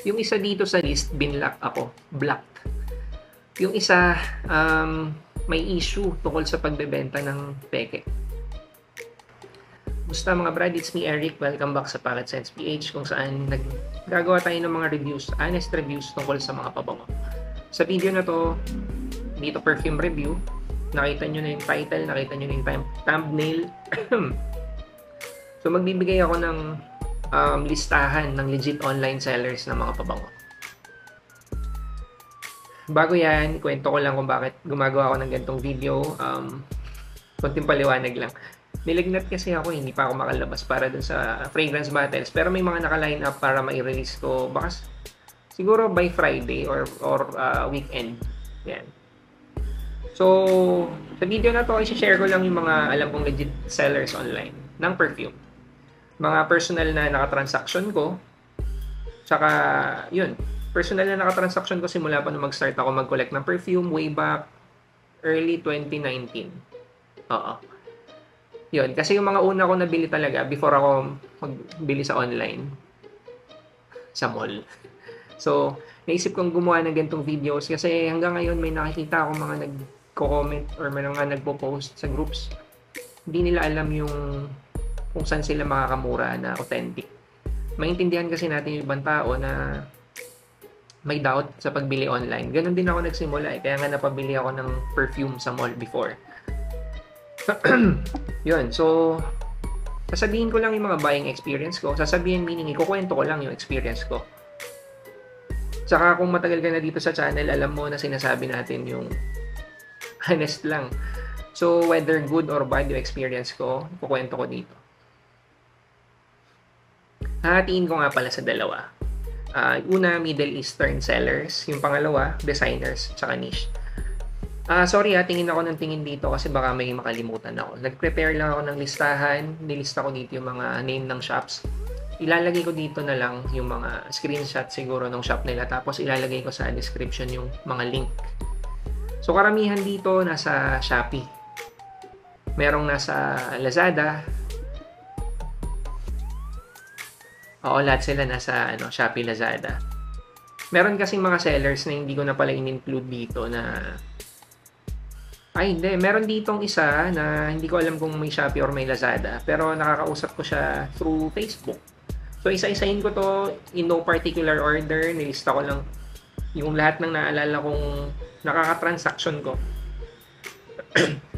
Yung isa dito sa list, binlock ako. Blocked. Yung isa, may issue tungkol sa pagbebenta ng peke. Musta mga brad, it's me Eric. Welcome back sa Pocket Sense PH kung saan naggagawa tayo ng mga reviews, honest reviews tungkol sa mga pabango. Sa video na to, dito perfume review, nakita nyo na yung title, nakita nyo na yung thumbnail. So magbibigay ako ng listahan ng legit online sellers ng mga pabango. Bago yan, kwento ko lang kung bakit gumagawa ako ng ganitong video. Konting paliwanag lang. Nilagnat kasi ako, hindi pa ako makalabas para dun sa fragrance battles. Pero may mga naka-line up para mai-release ko. Baka siguro by Friday or weekend. Yan. So, sa video na to, i-share ko lang yung mga alam kong legit sellers online ng perfume. Mga personal na nakatransaction ko. Tsaka, yun. Personal na nakatransaction ko simula pa nung mag-start ako mag-collect ng perfume way back early 2019. Oo. Yun, kasi yung mga una ko nabili talaga before ako magbili sa online, sa mall. So, naisip kong gumawa ng ganitong videos kasi hanggang ngayon may nakikita ako mga nagko-comment or may mga nagpo-post sa groups. Hindi nila alam yung kung saan sila makakamura na authentic. Maintindihan kasi natin yung ibang tao na may doubt sa pagbili online. Ganon din ako nagsimula kaya nga napabili ako ng perfume sa mall before. Yun, so sasabihin ko lang yung mga buying experience ko. Sasabihin meaning ikukwento ko lang yung experience ko. Tsaka kung matagal ka na dito sa channel, alam mo na sinasabi natin yung honest lang. So whether good or bad yung experience ko, ikukwento ko dito. Hahatiin ko nga pala sa dalawa. Una, Middle Eastern sellers. Yung pangalawa, designers, tsaka niche. Sorry tingin ako ng tingin dito kasi baka may makalimutan ako. Nag-prepare lang ako ng listahan. Nilista ko dito yung mga name ng shops. Ilalagay ko dito na lang yung mga screenshot siguro ng shop nila. Tapos ilalagay ko sa description yung mga link. So karamihan dito nasa Shopee. Merong nasa Lazada. Oo, lahat sila nasa Shopee, Lazada. Meron kasing mga sellers na hindi ko na pala in-include dito na hindi. Meron ditong isa na hindi ko alam kung may Shopee or may Lazada. Pero nakakausap ko siya through Facebook. So, isa-isahin ko to in no particular order. Nilista ko lang yung lahat ng naalala kong nakaka-transaction ko.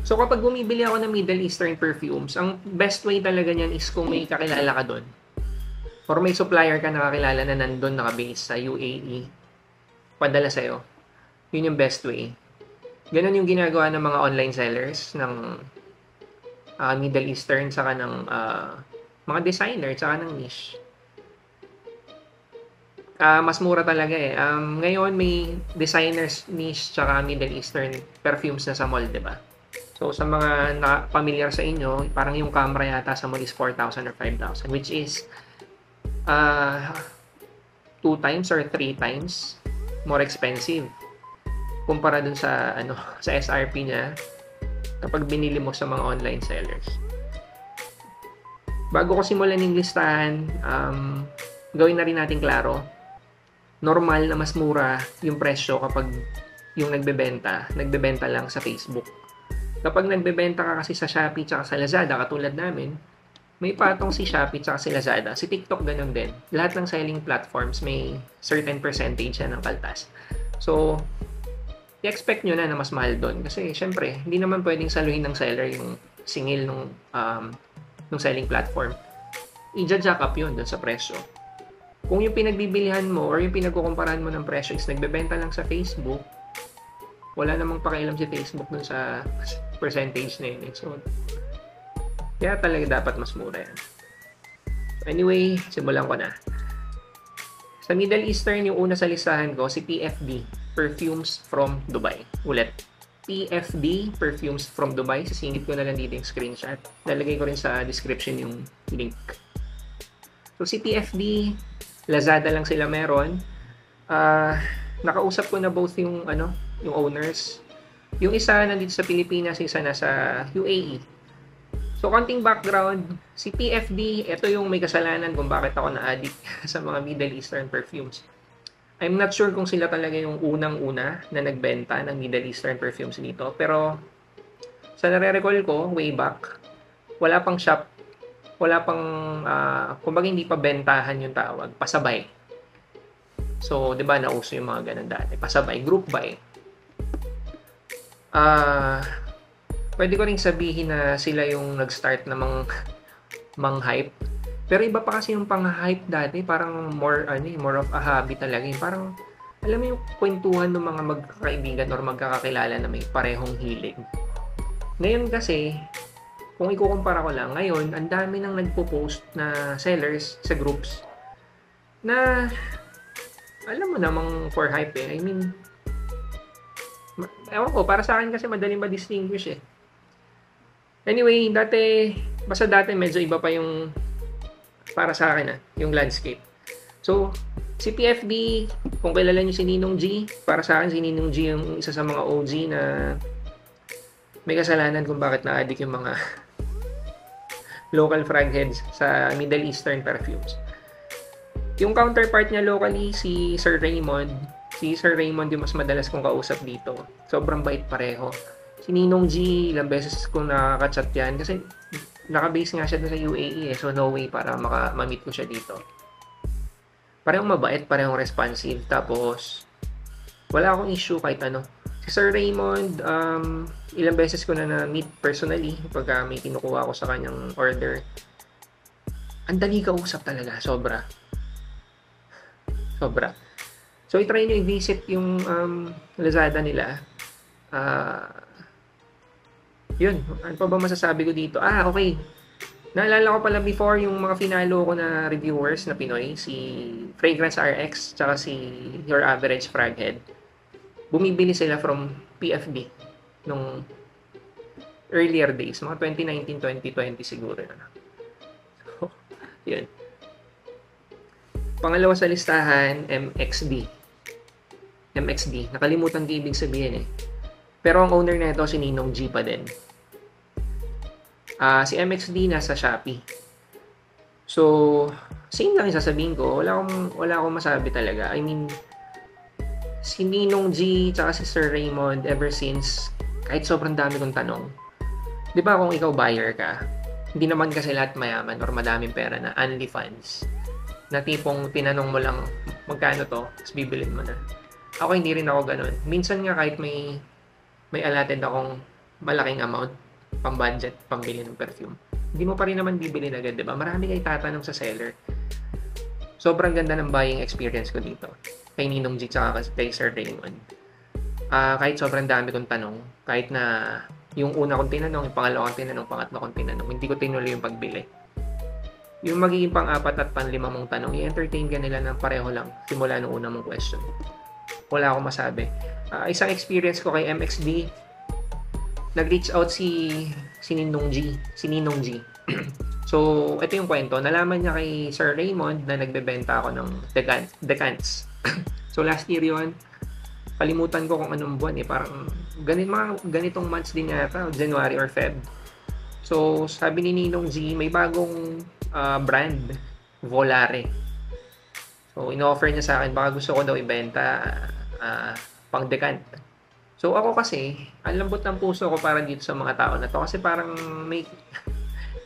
So, kapag bumibili ako ng Middle Eastern perfumes, ang best way talaga niyan is kung may kakilala ka doon. Or may supplier ka nakakilala na nandun nakabase sa UAE. Padala sa'yo. Yun yung best way. Ganon yung ginagawa ng mga online sellers ng Middle Eastern saka ng mga designer saka ng niche. Mas mura talaga eh. Ngayon may designers, niche saka Middle Eastern perfumes na sa mall, diba? So sa mga familiar sa inyo, parang yung camera yata sa mall is 4,000 or 5,000, which is 2 times or 3 times more expensive kumpara dun sa sa SRP niya kapag binili mo sa mga online sellers. Bago ko simulan yung listahan, gawin na rin natin klaro. Normal na mas mura yung presyo kapag yung nagbebenta lang sa Facebook. Kapag nagbebenta ka kasi sa Shopee tsaka sa Lazada, katulad namin, may patong si Shopee tsaka si Lazada. Si TikTok ganun din. Lahat ng selling platforms may certain percentage yan ng kaltas. So, i-expect nyo na mas mahal doon. Kasi, syempre, hindi naman pwedeng saluhin ng seller yung singil nung selling platform. I-jack up yun doon sa presyo. Kung yung pinagbibilihan mo or yung pinagkukumparahan mo ng presyo is nagbebenta lang sa Facebook, wala namang pakialam si Facebook dun sa percentage na yun. So, kaya talaga dapat mas mura yan. Anyway, simulan ko na. Sa Middle Eastern, yung una sa listahan ko, si PFD. Perfumes from Dubai. Ulit. PFD Perfumes from Dubai. Sisingit ko na lang dito yung screenshot. Lalagay ko rin sa description yung link. So si PFD, Lazada lang sila meron. Nakausap ko na both yung yung owners. Yung isa nandito sa Pilipinas, isa nasa UAE. So konting background, si PFD, ito yung may kasalanan kung bakit ako na-addict sa mga Middle Eastern perfumes. I'm not sure kung sila talaga yung unang-una na nagbenta ng Middle Eastern perfumes dito. Pero sa nare-recall ko, way back, wala pang shop, wala pang, kumbaga hindi pa bentahan yung tawag, pasabay. So, di ba, nauso yung mga ganun dati. Pasabay, group buy. Pwede ko ring sabihin na sila yung nag-start na mang-hype. Pero iba pa kasi yung pang-hype dati, parang more of a hobby talaga. Yung parang, alam mo yung kwentuhan ng mga magkakaibigan or magkakakilala na may parehong hilig. Ngayon kasi, kung ikukumpara ko lang, ngayon, ang dami nang nagpo-post na sellers sa groups na, alam mo namang for hype eh. I mean, ewan ko, para sa akin kasi madaling ma-distinguish eh. Anyway, basta dati medyo iba pa yung, para sa akin yung landscape. So, si PFD, kung kilala niyo si Ninong G, para sa akin si Ninong G yung isa sa mga OG na may kasalanan kung bakit na-addict yung mga local frag heads sa Middle Eastern perfumes. Yung counterpart niya locally, si Sir Raymond. Si Sir Raymond yung mas madalas kong kausap dito. Sobrang bait pareho. Si Ninong G, ilang beses ko nakaka-chat yan kasi naka-base nga siya sa UAE eh. So no way para ma-meet ko siya dito. Parehong mabait, parehong responsive. Tapos, wala akong issue kahit ano. Si Sir Raymond, ilang beses ko na meet personally pag may kinukuha ko sa kanyang order. Ang dali kausap talaga, sobra. So, i-try nyo i-visit yung Lazada nila. Yun, ano pa ba masasabi ko dito? Okay. Naalala ko pala before yung mga finalo ko na reviewers na Pinoy, si Fragrance RX, tsaka si Your Average Fraghead. Bumibili sila from PFD nung earlier days, mga 2019-2020 siguro na. So, yun. Pangalawa sa listahan, MXD. Nakalimutan ko ibig sabihin eh. Pero ang owner na ito, si Ninong G pa din. Si MXD nasa Shopee. So, same lang yung sasabihin ko. Wala akong masabi talaga. I mean, si Ninong G tsaka si Sir Raymond ever since, kahit sobrang dami kong tanong. Di ba kung ikaw buyer ka, hindi naman kasi lahat mayaman or madaming pera na OnlyFans. Na tipong tinanong mo lang, magkano to, tapos bibilin mo na. Ako hindi rin ako ganun. Minsan nga kahit may allotted akong malaking amount, pang budget, pambili ng perfume, hindi mo pa rin naman bibili na agad, diba? Marami kayo tatanong sa seller. Sobrang ganda ng buying experience ko dito. Kay Ninong G tsaka kay Sir Raymond. Kahit sobrang dami kong tanong, kahit na yung una kong tinanong, yung pangalawa kong tinanong, pangatlo kong tinanong, hindi ko tinuloy yung pagbili. Yung magiging pang-apat at pang-lima mong tanong, i-entertain ka nila ng pareho lang simula nung una mong question. Wala akong masabi. Isang experience ko kay MXD, nag-reach out si Ninong G. So, ito yung kwento. Nalaman niya kay Sir Raymond na nagbebenta ako ng decants. So, last year yun. Kalimutan ko kung anong buwan eh. Parang ganitong months din yata, January or Feb. So, sabi ni Ninong G, may bagong brand, Volare. So, in-offer niya sa akin, baka gusto ko daw ibenta pang decant. So, ako kasi, ang lambot ng puso ko para dito sa mga tao na to. Kasi parang may,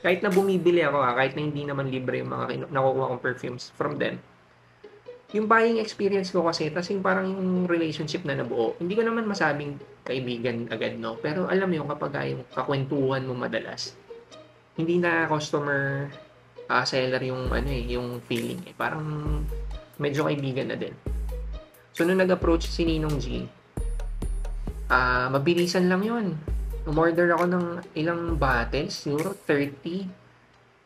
kahit na bumibili ako, kahit na hindi naman libre yung mga nakukuha kong perfumes from them, yung buying experience ko kasi, tas yung parang yung relationship na nabuo, hindi ko naman masabing kaibigan agad, no? Pero alam mo yung kapag yung kakwentuhan mo madalas, hindi na customer seller yung yung feeling eh. Parang medyo kaibigan na din. So, nung nag-approach si Ninong G, mabilisan lang yun. Umorder ako ng ilang bottles, siguro 30.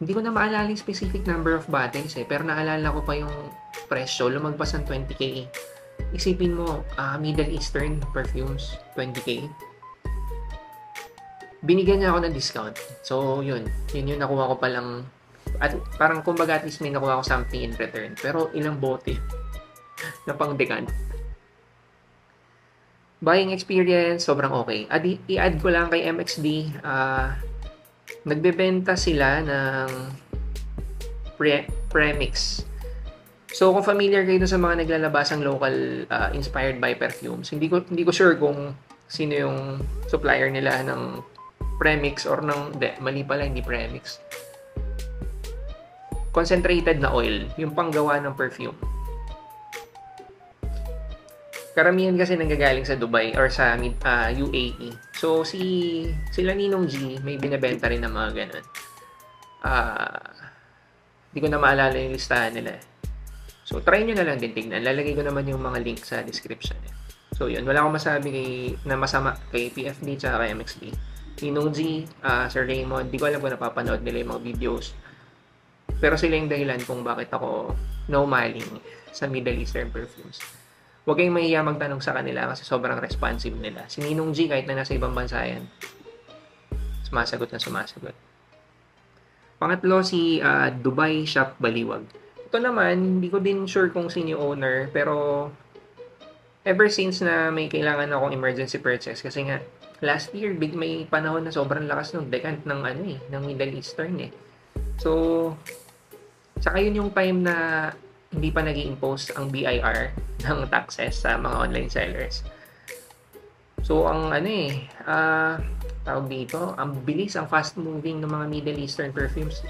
Hindi ko na maalala yung specific number of bottles eh, pero naalala ko pa yung presyo, lumagpas ng 20k. Isipin mo, Middle Eastern perfumes, 20k. Binigyan niya ako ng discount. So, yun yung nakuha ko palang, at parang kumbaga at least may nakuha ko something in return. Pero ilang bote na pang decant. Buying experience, sobrang okay. I-add ko lang kay MXD, nagbebenta sila ng premix. So, kung familiar kayo sa mga naglalabasang local inspired by perfumes, hindi ko sure kung sino yung supplier nila ng premix or mali pala, hindi premix. Concentrated na oil, yung panggawa ng perfume. Karamihan kasi nanggagaling sa Dubai or sa UAE. So, sila Ninong G, may binebenta rin ng mga ganun. Hindi ko na maalala yung listahan nila. So, try nyo na lang din tignan. Lalagay ko naman yung mga link sa description. So, yun. Wala akong masabi na masama kay PFD tsaka kay MXB. Ninong G, Sir Raymond, di ko alam kung napapanood nila yung mga videos. Pero sila yung dahilan kung bakit ako no-maling sa Middle Eastern perfumes. Huwag kayong mahiya magtanong sa kanila kasi sobrang responsive nila. Si Ninong G, kahit na nasa ibang bansa yan, sumasagot na sumasagot. Pangatlo, si Dubai Shop Baliwag. Ito naman, hindi ko din sure kung sino yung owner, pero ever since na may kailangan akong emergency purchase, kasi nga, last year, may panahon na sobrang lakas ng decant ng ng Middle Eastern eh. So, saka yun yung time na hindi pa nag-i-impose ang BIR ng taxes sa mga online sellers. So, ang tawag dito, ang bilis, ang fast moving ng mga Middle Eastern perfumes.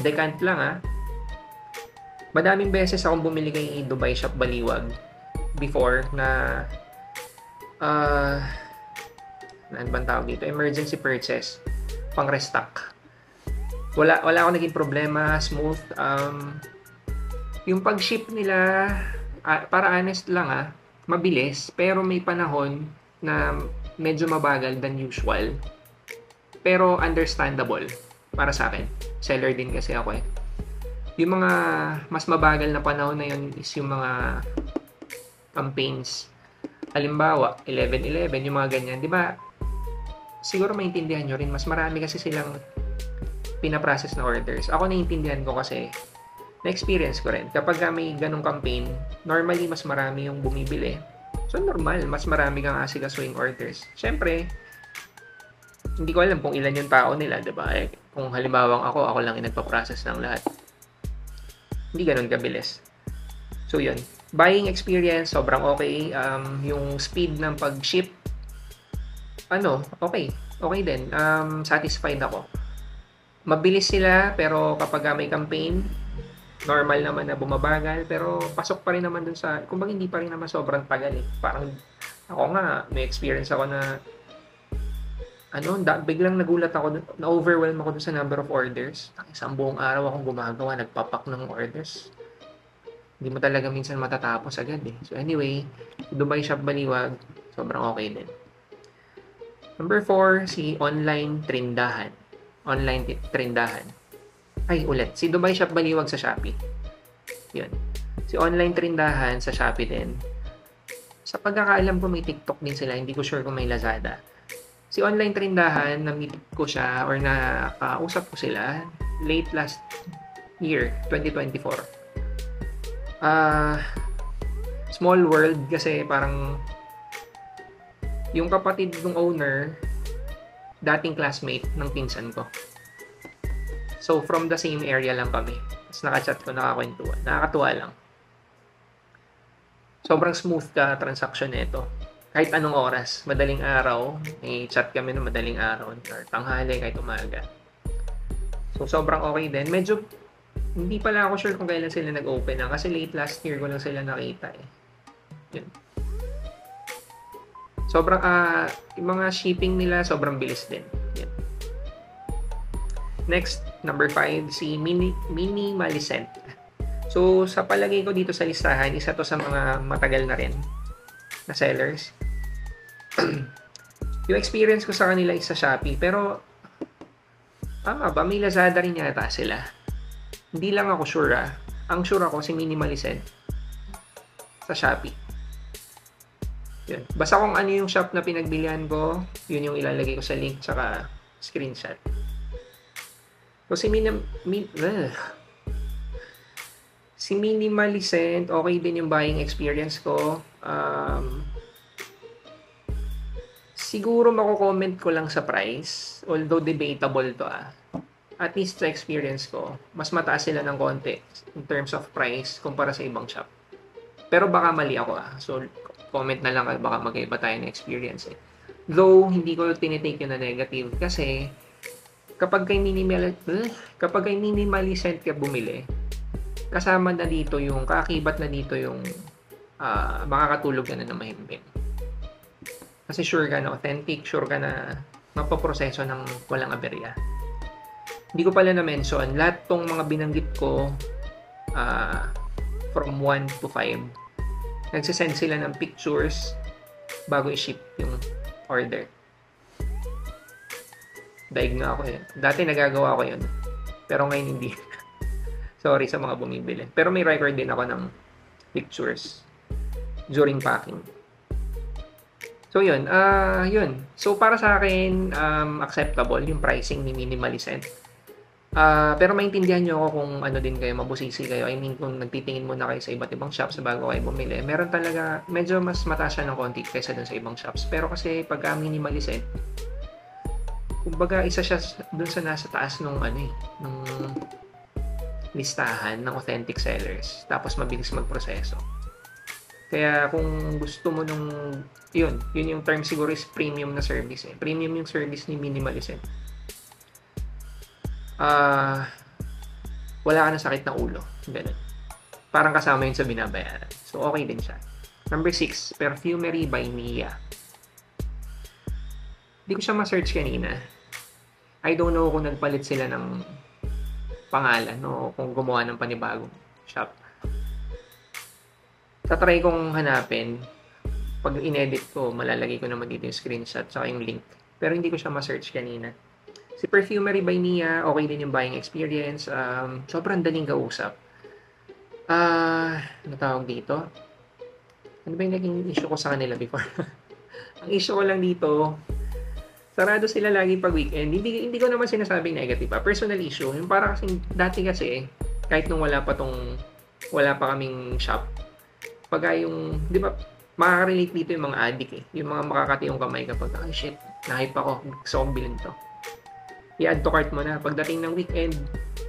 Decant lang Madaming beses akong bumili kay Dubai Shop Baliwag before na ano bang tawag dito? Emergency purchase, pang restock. Wala akong naging problema, smooth. Yung pag-ship nila, para honest lang mabilis, pero may panahon na medyo mabagal than usual. Pero understandable para sa akin. Seller din kasi ako eh. Yung mga mas mabagal na panahon na yun is yung mga campaigns. Halimbawa, 11/11, yung mga ganyan. Di ba? Siguro maintindihan nyo rin. Mas marami kasi silang pinaprocess na orders. Ako naiintindihan ko kasi na-experience ko rin. Kapag may ganong campaign, normally mas marami yung bumibili. So normal, mas marami kang asikasuing orders. Siyempre, hindi ko alam kung ilan yung tao nila, diba? Kung halimbawa ako lang yung nagpa-process ng lahat. Hindi ganun kabilis. So yun, buying experience, sobrang okay. Yung speed ng pag-ship, okay. Okay din. Satisfied ako. Mabilis sila, pero kapag may campaign, normal naman na bumabagal, pero pasok pa rin naman dun sa, kumbaga hindi pa rin naman sobrang tagal eh. Parang, ako nga, may experience ako na, biglang nagulat ako, na-overwhelm ako dun sa number of orders. Isang buong araw akong gumagawa, nagpapak ng orders. Hindi mo talaga minsan matatapos agad eh. So anyway, Dubai Shop Baliwag, sobrang okay din. Number 4, si online trindahan. Online trindahan. Si Dubai Shop Baliwag sa Shopee. Yun. Si online trindahan sa Shopee din. Sa pagkakaalam ko may TikTok din sila, hindi ko sure kung may Lazada. Si online trindahan, na-meet ko siya or na-usap ko sila late last year, 2024. Small world kasi parang yung kapatid ng owner, dating classmate ng pinsan ko. So, from the same area lang kami. Tapos nakachat ko, nakakwentuhan. Nakakatuwa lang. Sobrang smooth ka transaction nito. Kahit anong oras, madaling araw, may chat kami ng madaling araw or tanghali kahit umaga. So, sobrang okay din. Medyo, hindi pala ako sure kung kailan sila nag-open kasi late last year ko lang sila nakita eh. Yun. Sobrang, yung mga shipping nila, sobrang bilis din. Yun. Next, number 5, si Minimalicent. So, sa palagay ko dito sa listahan, isa to sa mga matagal na rin na sellers. Yung experience ko sa kanila is sa Shopee, pero may Lazada rin yata sila. Hindi lang ako sure Ang sure ako si Minimalicent sa Shopee. Yun. Basta kung ano yung shop na pinagbilihan ko, yun yung ilalagay ko sa link tsaka screenshot. So si Minimalicent, okay din yung buying experience ko. Siguro mako-comment ko lang sa price, although debatable to at least sa experience ko, mas mataas sila ng konti in terms of price kumpara sa ibang shop. Pero baka mali ako So, comment na lang baka magkaiba tayo ng experience Though, hindi ko tinitake yun na negative kasi kapag kay minimalist ka bumili, kasama na dito yung, kaakibat na dito yung makakatulog ka na mahimbing. Kasi sure ka na authentic, sure ka na mapaproseso ng walang aberya. Hindi ko pala na-mention, lahat tong mga binanggit ko from 1 to 5, nagsisend sila ng pictures bago i-ship yung order. Daig nga ako yun. Dati nagagawa ko yun. Pero ngayon hindi. Sorry sa mga bumibili. Pero may record din ako ng pictures during packing. So yun. Yun. So para sa akin, acceptable yung pricing ni Minimalisent. Pero maintindihan nyo ako kung ano din kayo, mabusisi kayo. I mean, kung nagtitingin muna kayo sa iba't ibang shops bago kayo bumili, meron talaga, medyo mas mataas siya ng konti kaysa dun sa ibang shops. Pero kasi pagka Minimalisent, kumbaga isa siya dun sa nasa taas nung nung listahan ng authentic sellers. Tapos mabilis magproseso. Kaya kung gusto mo nung yun yung term siguro is premium na service Premium yung service ni Minimalisent. Wala ka ng sakit na ulo. Ganun. Parang kasama yun sa binabayaran. So okay din siya. Number 6, Perfumery by Mia. Hindi ko siya ma-search kanina. I don't know kung nagpalit sila ng pangalan o kung gumawa ng panibagong shop. Tatry kong hanapin. Pag in-edit ko, malalagay ko naman dito yung screenshot sa yung link. Pero hindi ko siya ma-search kanina. Si Perfumery by Mia, okay din yung buying experience. Sobrang daling kausap. Ano tawag dito? Ano ba yung naging issue ko sa kanila before? Ang issue ko lang dito, sarado sila lagi pag weekend. Hindi ko naman sinasabing negative personal issue. Yung para kasi dati kasi kahit nung wala pa kaming shop. Pag yung, di ba, makaka-relate dito yung mga addict Yung mga makakati yung kamay kapag, shit, nahype ako, gusto kong bilhin to. I-add to cart mo na. Pagdating ng weekend,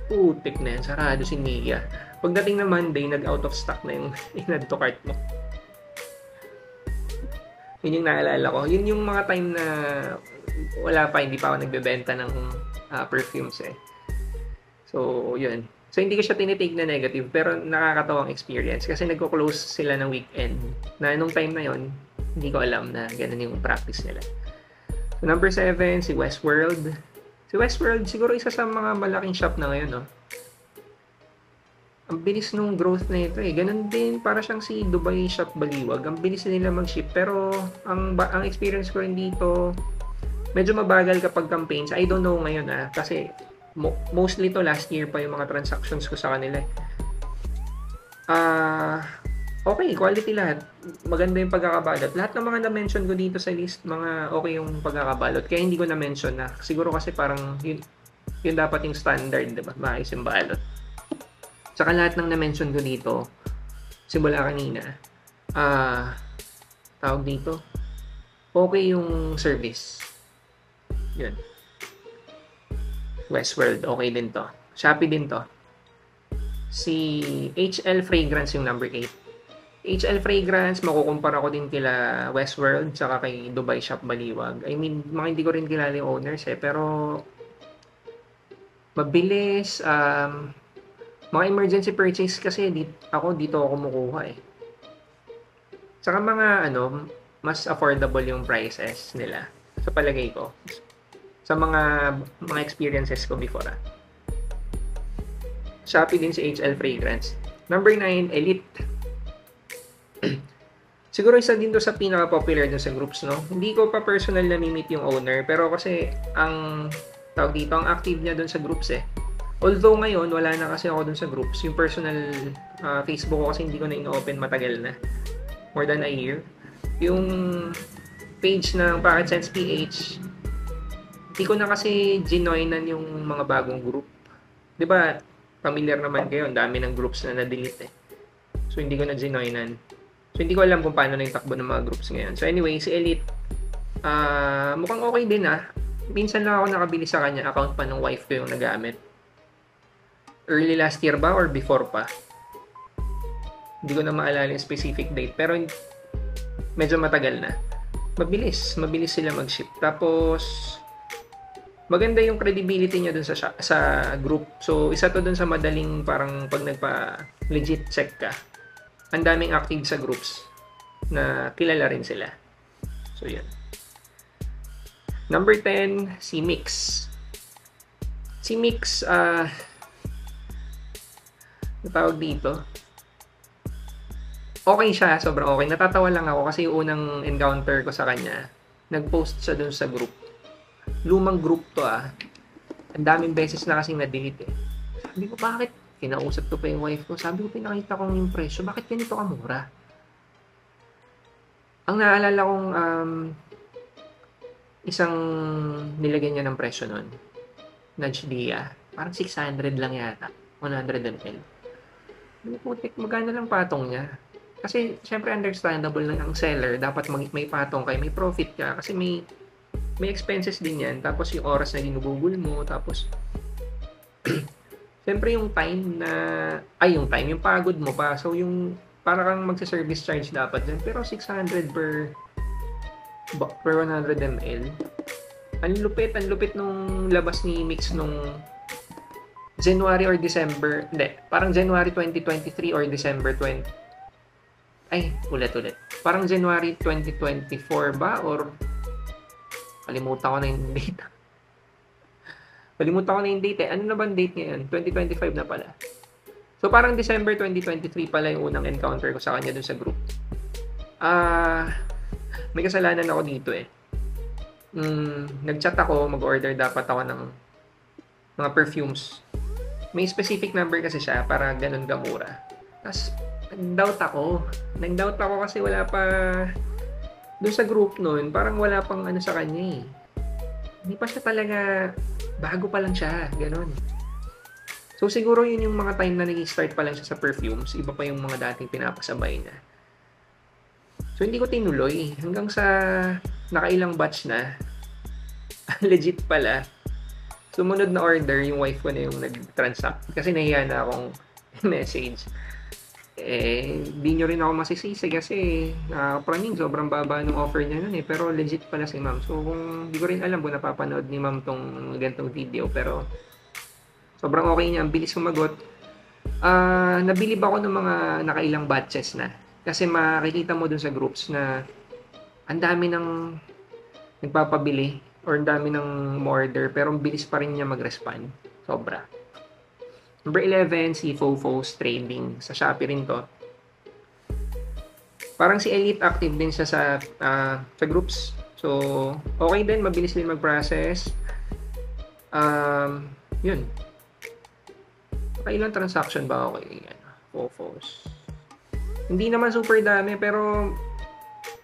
putik na yan, sarado si Mia. Pagdating ng Monday, nag-out of stock na yung in-add to cart mo. Yun yung naalala ko. Yun yung mga time na wala pa, hindi pa ako nagbebenta ng perfumes So, yun. So, hindi ko siya tinitake na negative, pero nakakatawang experience kasi nagko-close sila ng weekend na nung time na yun, hindi ko alam na ganun yung practice nila. So, number 7, si Westworld. Si Westworld, siguro isa sa mga malaking shop na ngayon, no? Ang bilis nung growth na ito Ganun din, para siyang si Dubai Shop Baliwag. Ang bilis nila mag-ship, pero ang experience ko rin dito, medyo mabagal kapag campaigns. I don't know ngayon kasi mostly to last year pa yung mga transactions ko sa kanila. Okay, quality lahat. Maganda yung pagkakabalot. Lahat ng mga na-mention ko dito sa list, mga okay yung pagkakabalot. Kaya hindi ko na-mention na. Siguro kasi parang yun dapat yung standard, diba? Maayos yung balot. Saka lahat ng na-mention ko dito, simula kanina, tawag dito, okay yung service. Yun. Westworld, okay din to. Shopee din to. Si HL Fragrance yung number 8. HL Fragrance, makukumpara ko din kila Westworld saka kay Dubai Shop Baliwag. I mean, mga hindi ko rin kilala yung owners pero mabilis. Mga emergency purchase kasi dito ako kumukuha Saka mga mas affordable yung prices nila sa palagay ko. Sa mga experiences ko before. Shopee din si HL Fragrance. Number 9, Elite. Siguro isa din to sa pinaka-popular dun sa groups, no? Hindi ko pa personal na meet yung owner, pero kasi ang tawag dito, ang active niya dun sa groups Although ngayon, wala na kasi ako dun sa groups. Yung personal Facebook ko kasi hindi ko na ino-open matagal na. More than a year. Yung page ng Pocket Sense PH, hindi ko na kasi ginoinan yung mga bagong group. 'Di ba? Familiar naman kayo, ang dami ng groups na na-delete So hindi ko na ginoinan. So hindi ko alam kung paano na yung takbo ng mga groups ngayon. So anyway, si Elite mukhang okay din minsan lang ako nakabili sa kanya, account pa ng wife ko yung nagamit. Early last year ba or before pa? Hindi ko na maalala yung specific date, pero medyo matagal na. Mabilis sila mag-ship. Tapos, maganda yung credibility niya dun sa group. So, isa to dun sa madaling parang pag legit check ka. Ang daming active sa groups na kilala rin sila. So, yan. Number 10, si Mix. Si Mix, tawag dito. Okay siya, sobrang okay. Natatawa lang ako kasi yung unang encounter ko sa kanya, nag-post siya dun sa group. Lumang group to Ang daming beses na kasing na-delete eh. Sabi ko, bakit? Kinausap ko pa yung wife ko. Sabi ko, pinakita kong yung presyo. Bakit ganito kamura? Ang naalala kong isang nilagyan niya ng presyo nun. Nudge Dia. Parang 600 lang yata. 100 ml. Putik, magkano lang patong niya? Kasi, syempre understandable na ang seller. Dapat may patong kayo. May profit ka. Kasi may expenses din yan. Tapos yung oras na ginugugol mo. Tapos, syempre yung time yung pagod mo pa. So, yung, para kang magsa-service charge dapat din. Pero 600 per 100 ml. Ang lupit nung labas ni Mix nung January or December. Hindi, parang January 2023 or December 20. Ulit. Parang January 2024 ba? Or kalimutan ko na yung date. Ano na ba ang date ngayon? 2025 na pala. So, parang December 2023 pala yung unang encounter ko sa kanya dun sa group. May kasalanan ako dito eh. Nag-chat ako, mag-order dapat ako ng mga perfumes. May specific number kasi siya para ganun kamura. Tapos, nag-doubt ako kasi wala pa doon sa group noon, parang wala pang ano sa kanya eh. Hindi pa siya talaga, bago pa lang siya, ganun. So siguro yun yung mga time na nag-start pa lang siya sa perfumes, iba pa yung mga dating pinapasabay niya. So hindi ko tinuloy hanggang sa nakailang batch na. Legit pala. Sumunod na order, yung wife ko na yung nag-transact kasi nahiya na akong message. Di nyo rin ako masisisi kasi praning sobrang baba ng offer niya nun eh. Pero legit pala si ma'am. So kung di ko rin alam kung napapanood ni ma'am tong ganitong video, pero sobrang okay niya, ang bilis sumagot. Nabilib ako ng mga nakailang batches na. Kasi makikita mo dun sa groups na ang dami ng nagpapabili or ang dami ng order pero ang bilis pa rin niya mag-respond. Sobra. Number 11, si Fofos Trading. Sa Shopee rin to. Parang si Elite active din siya sa groups. So, okay din. Mabilis din mag-process. Yun. Ilang transaction ba ako kay Fofos? Hindi naman super dami, pero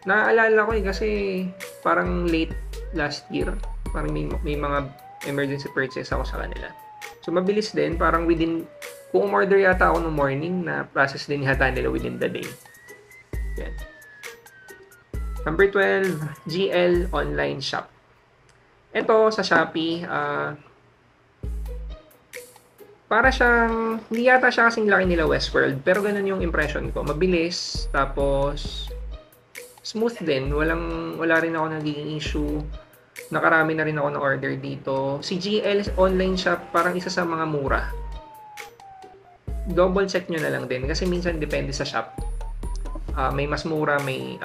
naaalala ko kasi parang late last year. Parang may mga emergency purchase ako sa kanila. So, mabilis din. Parang kung umorder yata ako no morning, na process din yata nila within the day. Yan. Number 12, GL Online Shop. Ito, sa Shopee, para siyang, hindi yata siya kasing laki nila Westworld, pero ganun yung impression ko. Mabilis, tapos smooth din. Wala rin ako nagiging issue. Nakarami na rin ako na order dito. Si GL Online Shop, parang isa sa mga mura. Double check nyo na lang din. Kasi minsan depende sa shop. May mas mura, may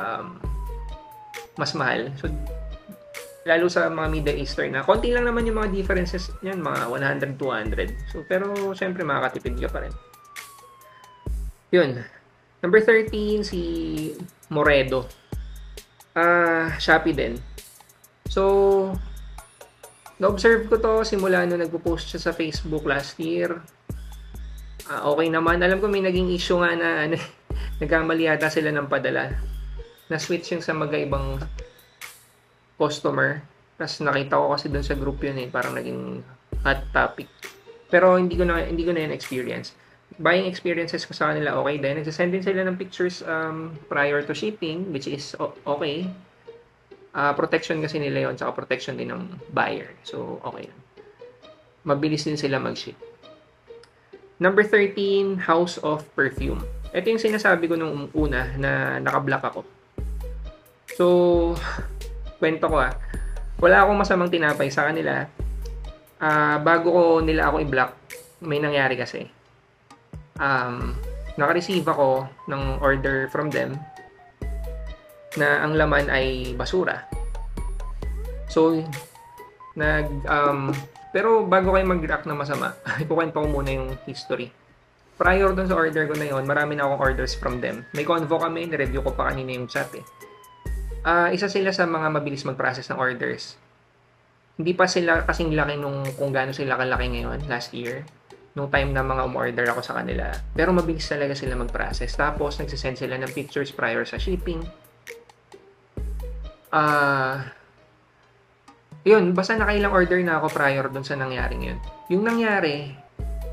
mas mahal. So, lalo sa mga Middle Eastern na. Konti lang naman yung mga differences yan. Mga 100, 200. So, pero syempre makakatipid ka pa rin. Yun. Number 13, si Moredo. Shopee din. So, na-observe ko to simula nung nagpo-post siya sa Facebook last year. Okay naman. Alam ko may naging issue nga na nagkamali yata sila ng padala. Na-switch yung sa magkaibang customer. Tapos nakita ko kasi dun sa group yun eh. Parang naging hot topic. Pero hindi ko na yun experience. Buying experiences ko sa kanila okay din. Nagsasend din sila ng pictures prior to shipping, which is okay. Protection kasi nila yon, tsaka protection din ng buyer. So, okay. Mabilis din sila mag-ship. Number 13, House of Perfume. Ito yung sinasabi ko nung una na naka-block ako. So, kwento ko wala akong masamang tinapay sa kanila. Bago ko nila ako i-block, may nangyari kasi. Naka-receive ako ng order from them na ang laman ay basura. So, pero bago kayo mag-react na masama, ikukwento ko muna yung history. Prior dun sa order ko na yon, marami na akong orders from them. May convo kami, nireview ko pa kanina yung chat Isa sila sa mga mabilis mag-process ng orders. Hindi pa sila kasing laki nung kung gaano sila kalaki ngayon, last year. Nung time na mga umorder ako sa kanila. Pero mabilis talaga sila mag-process. Tapos, nagsisend sila ng pictures prior sa shipping. Yun, basta nakailang order na ako prior dun sa nangyaring yun. Yung nangyari,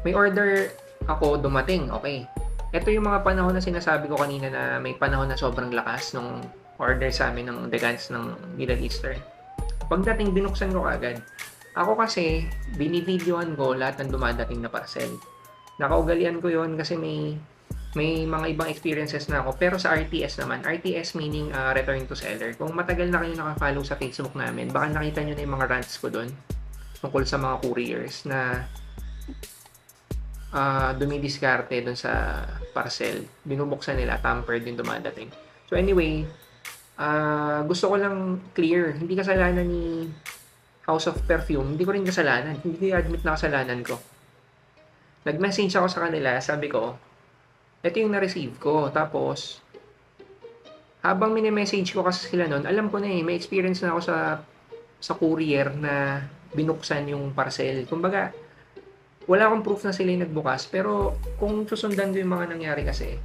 may order ako dumating, okay. Ito yung mga panahon na sinasabi ko kanina na may panahon na sobrang lakas nung order sa amin ng Degans ng Middle Eastern. Pagdating, binuksan ko agad. Ako kasi, binivideoan ko lahat ng dumadating na parcel. Nakaugalian ko yon kasi may mga ibang experiences na ako. Pero sa RTS naman, RTS meaning return to seller. Kung matagal na kayo nakafollow sa Facebook namin, baka nakita nyo na yung mga rants ko doon tungkol sa mga couriers na dumidiskarte doon sa parcel. Binubuksan nila, tampered yung dumadating. So anyway, gusto ko lang clear, hindi kasalanan ni House of Perfume, hindi ko rin kasalanan, hindi ko i-admit na kasalanan ko. Nag-message ako sa kanila, sabi ko, ito yung na-receive ko, tapos habang mini-message ko kasi sila nun, alam ko na may experience na ako sa courier na binuksan yung parcel. Kumbaga, wala akong proof na sila yung nagbukas, pero kung susundan ko yung mga nangyari kasi,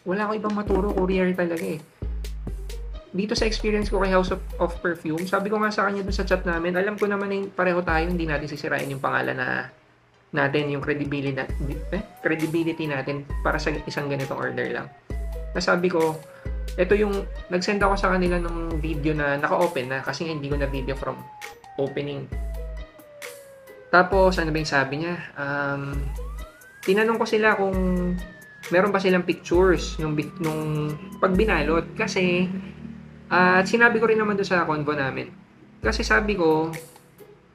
wala akong ibang maturo, courier talaga Dito sa experience ko kay House of Perfume, sabi ko nga sa kanya dun sa chat namin, alam ko naman na pareho tayo, hindi natin sisirain yung pangalan natin, yung credibility natin para sa isang ganitong order lang. Nasabi ko, ito yung, nag-send ako sa kanila ng video na naka-open na kasi hindi ko na video from opening. Tapos, ano ba yung sabi niya? Tinanong ko sila kung meron ba silang pictures nung pag binalot. Kasi, at sinabi ko rin naman doon sa convo namin. Kasi sabi ko,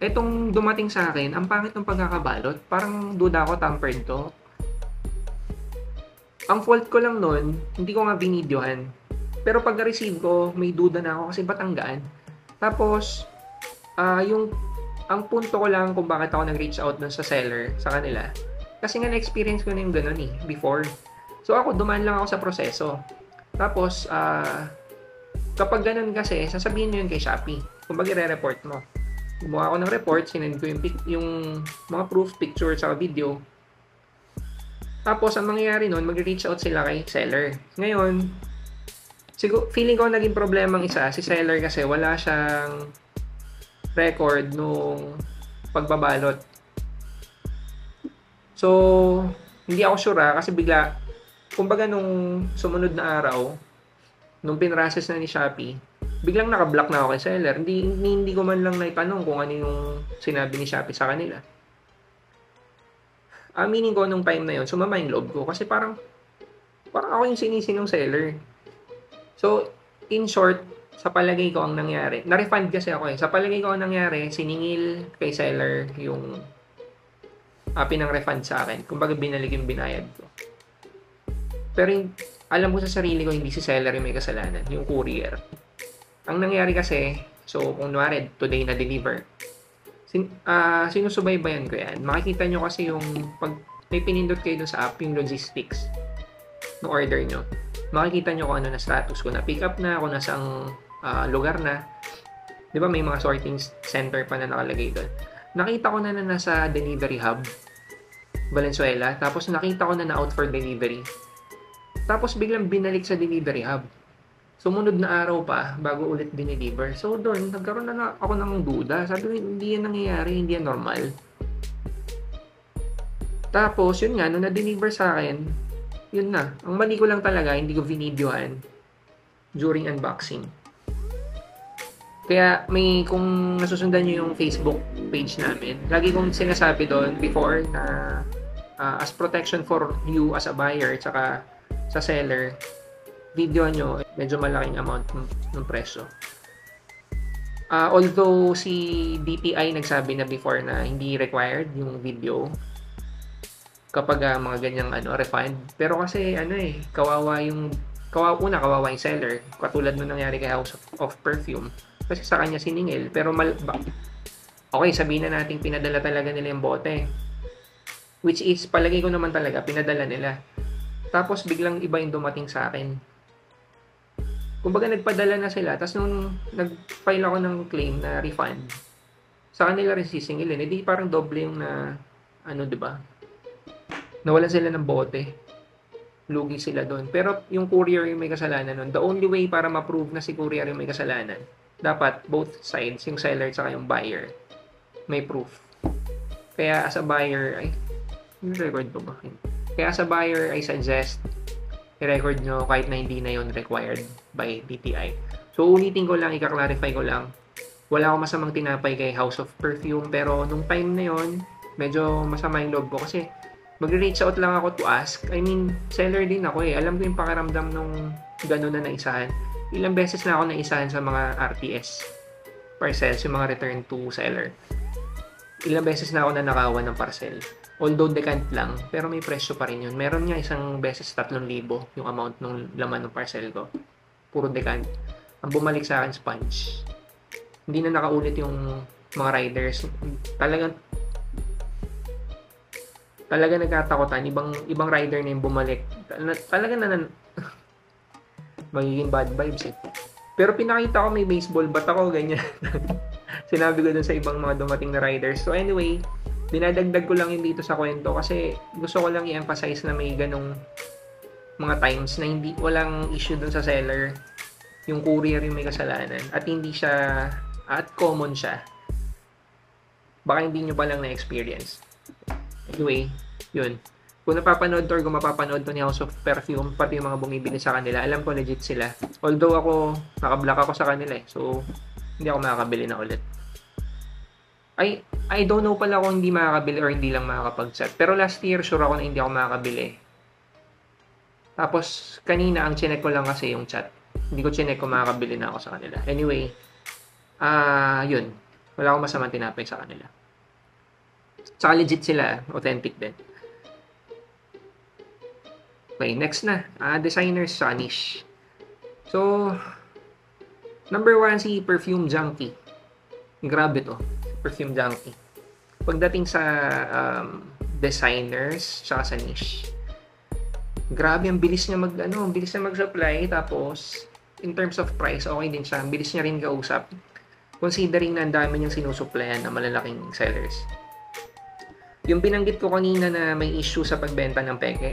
etong dumating sa akin, ang pangit ng pagkakabalot. Parang duda ako, tampered to. Ang fault ko lang nun, hindi ko nga binidyohan. Pero pag na-receive ko, may duda na ako kasi Batanggaan. Tapos, ang punto ko lang kung bakit ako nag-reach out dun sa seller, sa kanila. Kasi nga na-experience ko na yung ganun before. So ako, dumaan lang ako sa proseso. Tapos, kapag ganun kasi, sasabihin nyo yun kay Shopee. Kung i-report mo. Gumawa ako ng report, sinend ko yung mga proof, picture, sa video. Tapos, ang mangyayari nun, mag-reach out sila kay seller. Ngayon, feeling ko naging problema ang isa, si seller kasi wala siyang record nung pagbabalot. So, hindi ako sure kasi bigla, kumbaga nung sumunod na araw, nung pinrases na ni Shopee, biglang naka-block na ako kay seller. Hindi ko man lang naitanong kung ano yung sinabi ni Shopee sa kanila. Aminin ko nung time na yun, sumama yung loob ko kasi parang ako yung sinisi ng seller. So, in short, sa palagay ko ang nangyari, na-refund kasi ako sa palagay ko ang nangyari, siningil kay seller yung pinang-refund sa akin. Kumbaga binalik yung binayad ko. Pero alam ko sa sarili ko, hindi si seller yung may kasalanan, yung courier. Ang nangyari kasi, so kung nuwari, today na deliver, sinusubaybayan ko yan. Makikita nyo kasi yung, pag may pinindot kayo dun sa app, yung logistics ng order nyo, makikita nyo kung ano na status, kung na-pick up na, kung nasang lugar na. Di ba may mga sorting center pa na nakalagay doon. Nakita ko na nasa delivery hub, Valenzuela, tapos nakita ko na out for delivery. Tapos biglang binalik sa delivery hub. Sumunod na araw pa bago ulit dineliver. So doon, nagkaroon na ako ng duda. Sabi ko, hindi yan nangyayari, hindi yan normal. Tapos, yun nga, nung na-deliver sa akin, yun na. Ang mali ko lang talaga, hindi ko vinidyohan during unboxing. Kaya kung nasusundan nyo yung Facebook page namin, lagi kong sinasabi doon before na as protection for you as a buyer tsaka sa seller, video nyo medyo malaking amount ng presyo. Although si DTI nagsabi na before na hindi required yung video kapag mga ganyang refund. Pero kasi kawawa yung kawawa yung seller. Katulad nung nangyari kay House of Perfume. Kasi sa kanya siningil. Pero okay, sabihin na natin pinadala talaga nila yung bote. Which is, palagay ko naman talaga, pinadala nila. Tapos biglang iba yung dumating sa akin. Kumbaga nagpadala na sila. Tapos nung nag-file ako ng claim na refund, sa kanila rin sisingilin. Hindi parang doble yung na, diba? Nawalan sila ng bote. Lugi sila doon. Pero yung courier yung may kasalanan nun. The only way para ma-prove na si courier yung may kasalanan, dapat both sides, yung seller at yung buyer, may proof. Kaya as a buyer, record ko ba? Kaya as a buyer, I suggest i-record nyo kahit na hindi na yun required by DTI. So ulitin ko lang, ika-clarify ko lang, wala akong masamang tinapay kay House of Perfume, pero nung time na yun, medyo masama yung loob ko kasi mag-reach out lang ako to ask. I mean, seller din ako eh. Alam ko yung pakiramdam nung gano'n na naisahan. Ilang beses na ako naisahan sa mga RTS parcels, yung mga return to seller. Ilang beses na ako nanakawan ng parcel. Although decant lang, pero may presyo pa rin yun. Meron niya isang beses 3,000 yung amount ng laman ng parcel ko. Puro decant. Ang bumalik sa akin, sponge. Hindi na nakaulit yung mga riders. Talaga nagkatakutan. Ibang rider na yung bumalik. Talaga na magiging bad vibes eh. Pero pinakita ko may baseball bat ako, ganyan. Sinabi ko dun sa ibang mga dumating na riders. So anyway, dinadagdag ko lang yun dito sa kwento kasi gusto ko lang i-emphasize na may ganong mga times na hindi walang issue dun sa seller, yung courier yung may kasalanan at hindi siya at common siya. Baka hindi nyo pa lang na-experience. Anyway, yun. Kung napapanood to or kung mapapanood to ni House of Perfume, pati yung mga bumibili sa kanila, alam ko legit sila. Although ako, nakablock ako sa kanila eh. So, hindi ako makakabili na ulit. I don't know pala kung hindi makakabili or hindi lang makakapag-chat. Pero last year, sure ako na hindi ako makakabili. Tapos, kanina, ang chinek ko lang kasi yung chat. Hindi ko chinek kung makakabili na ako sa kanila. Anyway, yun. Wala akong masamang tinapay sa kanila. Tsaka legit sila. Authentic din. Okay, next na. Designers sa niche. So, number 1 si Perfume Junkie. Grabe to. Perfume Junkie. Pagdating sa designers tsaka sa niche. Grabe, ang bilis niya mag-supply. Tapos, in terms of price, okay din siya. Ang bilis niya rin kausap. Considering na ang dami niyang sinusuplayan na malalaking sellers. Yung binanggit ko kanina na may issue sa pagbenta ng peke.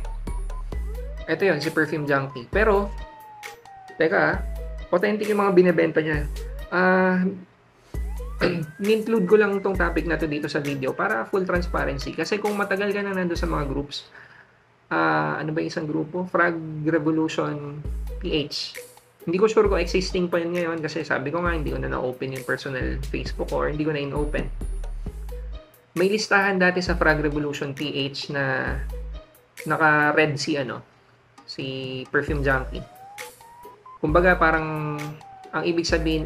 Ito yun, si Perfume Junkie. Pero, teka, authentic yung mga binibenta niya. Ni-include ko lang tong topic na to dito sa video para full transparency. Kasi kung matagal ka na nandun sa mga groups, ano ba yung isang grupo? Frag Revolution PH. Hindi ko sure kung existing pa yun ngayon kasi sabi ko nga hindi ko na na-open yung personal Facebook or hindi ko na in-open. May listahan dati sa Frag Revolution PH na naka-red si Perfume Junkie. Kumbaga parang ang ibig sabihin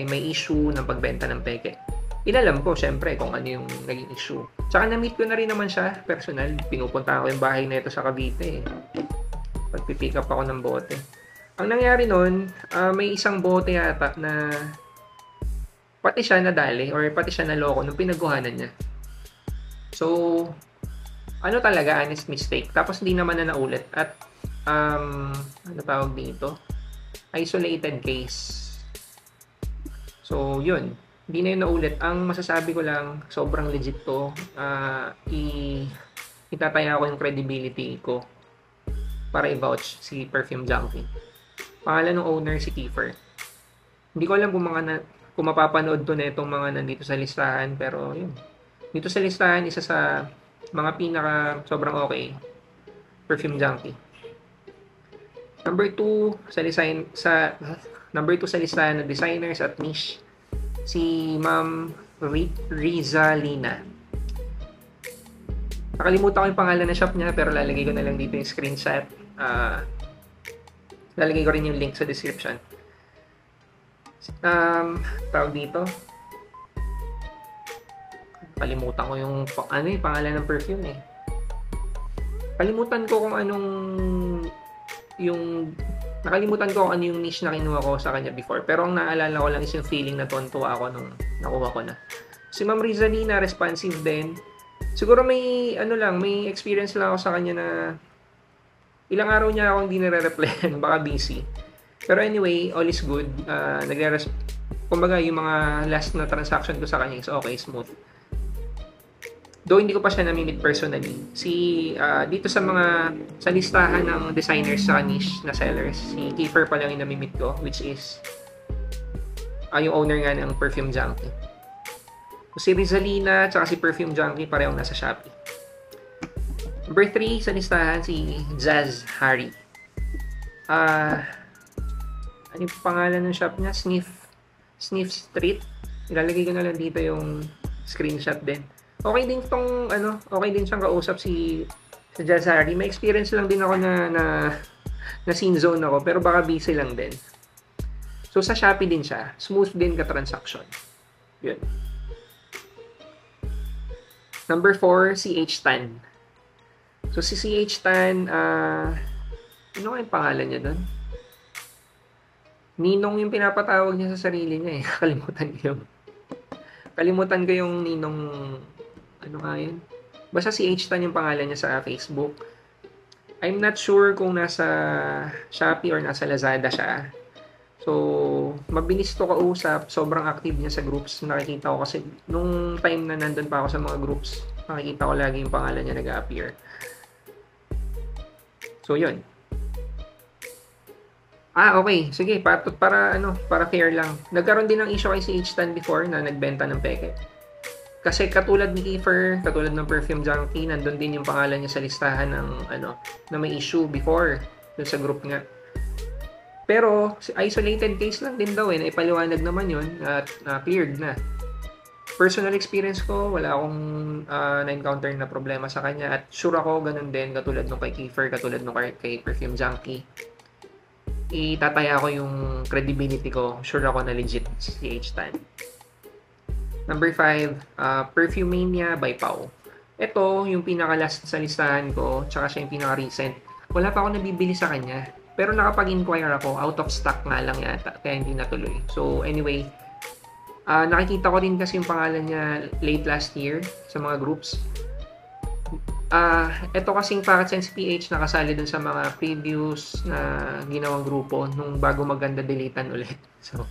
may issue ng pagbenta ng peke. Inalam ko syempre kung ano yung naging issue. Tsaka na-meet ko na rin naman siya personal. Pinupunta ko yung bahay na ito sa Cavite. Pagpipick up ako ng bote. Ang nangyari nun, may isang bote yata na pati siya nadali or pati siya naloko nung pinaguhanan niya. So, talaga, honest mistake. Tapos hindi naman na naulit. At, ano tawag dito? Isolated case. So, yun. Hindi na yun naulit. Ang masasabi ko lang, sobrang legit to. Itataya ko yung credibility ko para i-vouch si Perfume Junkie. Pangalan ng owner si Kiefer. Hindi ko alam kung mapapanood to na itong mga nandito sa listahan, pero yun. Dito sa listahan, isa sa mga pinaka sobrang okay, Perfume Junkie. Number 2 sa listahan ng designers at niche, Si Ma'am Rizalina. Nakalimutan ko yung pangalan ng shop niya, pero lalagay ko na lang dito yung screenshot. Lalagay ko rin yung link sa description. Tawag dito. Kalimutan ko yung pangalan ng perfume eh. Kalimutan ko kung anong nakalimutan ko kung ano yung niche na kinuha ko sa kanya before. Pero ang naalala ko lang is yung feeling na tuwa ako nung nakuha ko na. Si Ma'am Rizalina, responsive din. Siguro may experience lang ako sa kanya na ilang araw niya ako hindi nare-replyan, baka busy. Pero anyway, all is good. Kumbaga, yung mga last na transaction ko sa kanya is okay, smooth. Though hindi ko pa siya nami-meet personally. Dito sa listahan ng designers sa niche na sellers, si Kiefer pa lang yung nami-meet ko, which is yung owner nga ng Perfume Junkie. Si Rizalina at si Perfume Junkie parehong nasa Shopee. Number 3 sa listahan, si Jazz Harry. Ano yung pangalan ng shop niya? Sniff Street. Ilalagay ko na lang dito yung screenshot din. Okay din siyang kausap si Jazz Harry. May experience lang din ako na scene zone ako, pero baka busy lang din. So sa Shopee din siya, smooth din ka transaction. Yun. Number 4, si H Tan. So si CH Tan, ano yung pangalan niya doon? Ninong yung pinapatawag niya sa sarili niya eh. Kalimutan ko yung Ninong, ano nga yun? Basta si H Tan yung pangalan niya sa Facebook. I'm not sure kung nasa Shopee or nasa Lazada siya. So, mabilis to kausap. Sobrang active niya sa groups. Nakikita ko kasi nung time na nandun pa ako sa mga groups, nakikita ko lagi yung pangalan niya nag-appear. So, yun. Okay. Sige, para fair lang. Nagkaroon din ng issue kay si H-Tan before na nagbenta ng peke. Kasi katulad ni Kiefer, katulad ng Perfume Junkie, nandun din yung pangalan niya sa listahan ng na may issue before dun sa group nga. Pero, isolated case lang din daw naipaliwanag naman yun at cleared na. Personal experience ko, wala akong na-encounter na problema sa kanya at sure ako ganun din katulad nung kay Kiefer, katulad nung kay Perfume Junkie. Itataya ko yung credibility ko. Sure ako na legit si H-Tan. Number 5, Perfumania by Pau. Ito, yung pinaka-last sa listahan ko, tsaka siya yung pinaka-recent. Wala pa ako nabibili sa kanya. Pero nakapag-inquire ako, out of stock nga lang yata, kaya hindi natuloy. So anyway, nakikita ko din kasi yung pangalan niya late last year sa mga groups. Ito kasing Packet Sense PH nakasali dun sa mga previous na ginawang grupo nung bago maganda deletean ulit. So,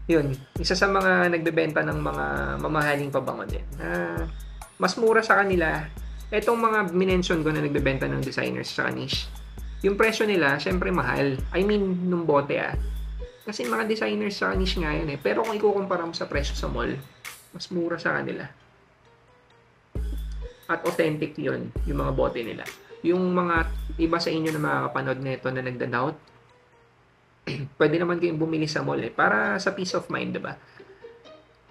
yun. Isa sa mga nagbebenta ng mga mamahaling pabango din. Mas mura sa kanila. Etong mga minention ko na nagbebenta ng designers sa niche. Yung presyo nila, syempre mahal. I mean, nung bote Kasi mga designers sa niche nga yun Pero kung ikukumpara mo sa presyo sa mall, mas mura sa kanila. At authentic yun, yung mga bote nila. Yung mga iba sa inyo na makakapanood nito na nagda-doubt, pwede naman kayong bumili sa mall para sa peace of mind, diba?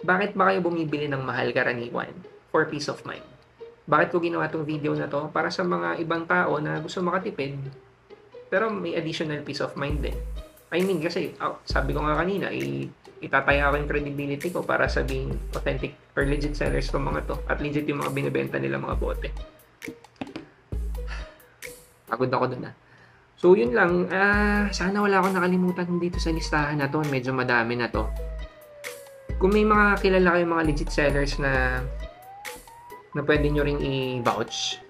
Bakit ba kayo bumibili ng mahal karaniwan? For peace of mind. Bakit ko ginawa tong video na to? Para sa mga ibang tao na gusto makatipid, pero may additional peace of mind din. I mean, kasi, sabi ko nga kanina, itataya ko yung credibility ko para sabing authentic or legit sellers ko mga to. At legit yung mga binibenta nila mga bote. Pagod ako dun So, yun lang. Sana wala akong nakalimutan dito sa listahan na to. Medyo madami na to. Kung may mga kilala kayong mga legit sellers na pwede nyo ring i-vouch,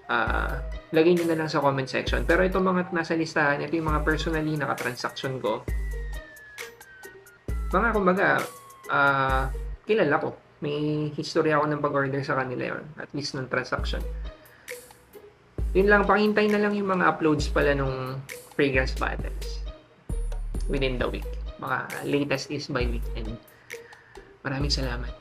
lagay nyo na lang sa comment section. Pero itong mga nasa listahan, ito yung mga personally nakatransaction ko. Kumbaga, kilala ko. May history ako ng pag-order sa kanila yun. At least ng transaction. Yun lang, pakihintay na lang yung mga uploads pala nung fragrance battles within the week. Mga latest is by weekend. Maraming salamat.